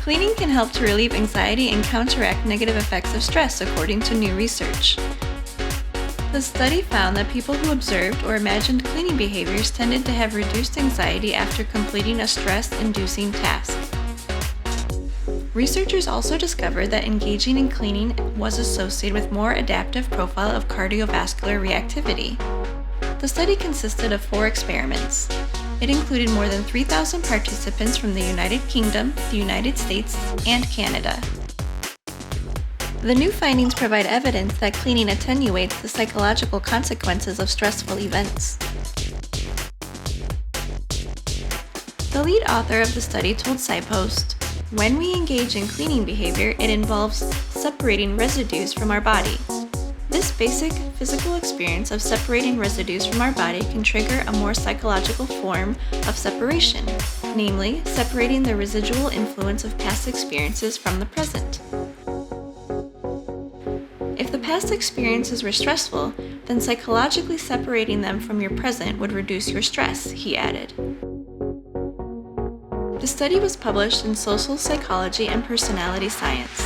Cleaning can help to relieve anxiety and counteract negative effects of stress, according to new research. The study found that people who observed or imagined cleaning behaviors tended to have reduced anxiety after completing a stress-inducing task. Researchers also discovered that engaging in cleaning was associated with more adaptive profile of cardiovascular reactivity. The study consisted of 4 experiments. It included more than 3,000 participants from the United Kingdom, the United States, and Canada. The new findings provide evidence that cleaning attenuates the psychological consequences of stressful events. The lead author of the study told PsyPost, "When we engage in cleaning behavior, it involves separating residues from our body. This basic physical experience of separating residues from our body can trigger a more psychological form of separation, namely, separating the residual influence of past experiences from the present. If the past experiences were stressful, then psychologically separating them from your present would reduce your stress," he added. The study was published in Social Psychology and Personality Science.